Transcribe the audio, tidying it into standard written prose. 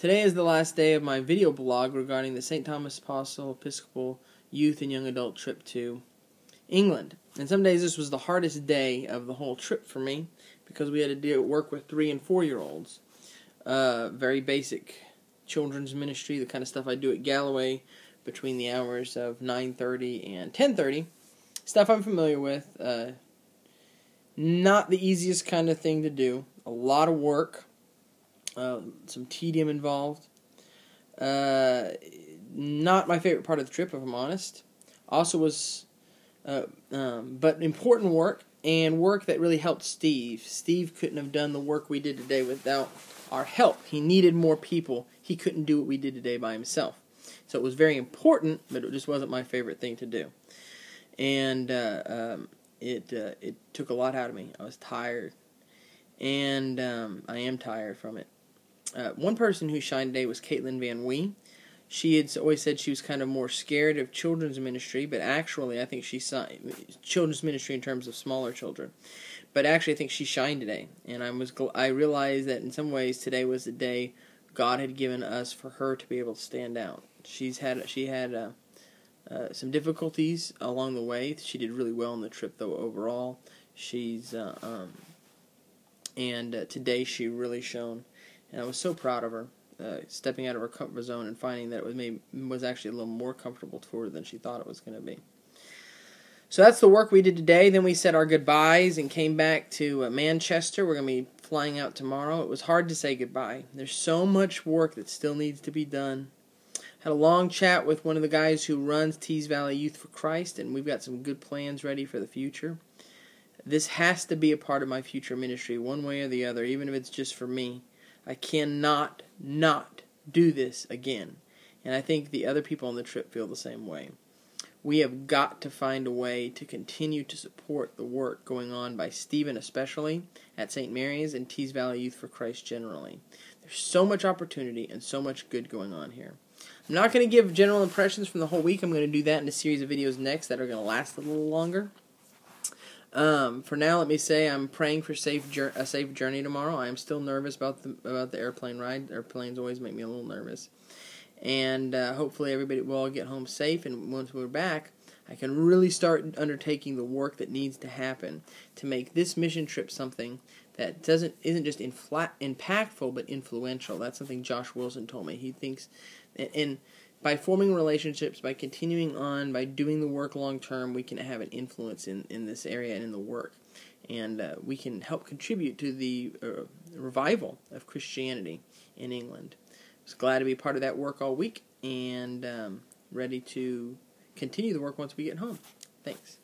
Today is the last day of my video blog regarding the St. Thomas Apostle Episcopal Youth and Young Adult trip to England. And some days this was the hardest day of the whole trip for me because we had to work with 3- and 4-year-olds. Very basic children's ministry, the kind of stuff I do at Galloway between the hours of 9:30 and 10:30. Stuff I'm familiar with. Not the easiest kind of thing to do. A lot of work. Some tedium involved. Not my favorite part of the trip, if I'm honest. Also was, but important work, and work that really helped Steve. Steve couldn't have done the work we did today without our help. He needed more people. He couldn't do what we did today by himself. So it was very important, but it just wasn't my favorite thing to do. And it took a lot out of me. I was tired, and I am tired from it. One person who shined today was Caitlin Van Wee. She had always said she was kind of more scared of children's ministry, but actually I think she saw children's ministry in terms of smaller children. But actually I think she shined today, and I realized that in some ways today was the day God had given us for her to be able to stand out. She had some difficulties along the way. She did really well on the trip though overall. And today she really shone. And I was so proud of her, stepping out of her comfort zone and finding that it was actually a little more comfortable for her than she thought it was going to be. So that's the work we did today. Then we said our goodbyes and came back to Manchester. We're going to be flying out tomorrow. It was hard to say goodbye. There's so much work that still needs to be done. Had a long chat with one of the guys who runs Tees Valley Youth for Christ, and we've got some good plans ready for the future. This has to be a part of my future ministry, one way or the other, even if it's just for me. I cannot not do this again. And I think the other people on the trip feel the same way. We have got to find a way to continue to support the work going on by Stephen especially at St. Mary's and Tees Valley Youth for Christ generally. There's so much opportunity and so much good going on here. I'm not going to give general impressions from the whole week. I'm going to do that in a series of videos next that are going to last a little longer. For now, let me say I'm praying for a safe journey tomorrow. I am still nervous about the airplane ride. Airplanes always make me a little nervous. And hopefully everybody will all get home safe. And once we're back, I can really start undertaking the work that needs to happen to make this mission trip something that isn't just impactful but influential. That's something Josh Wilson told me. He thinks, and by forming relationships, by continuing on, by doing the work long term, we can have an influence in this area and in the work. And we can help contribute to the revival of Christianity in England. I was glad to be part of that work all week and ready to continue the work once we get home. Thanks.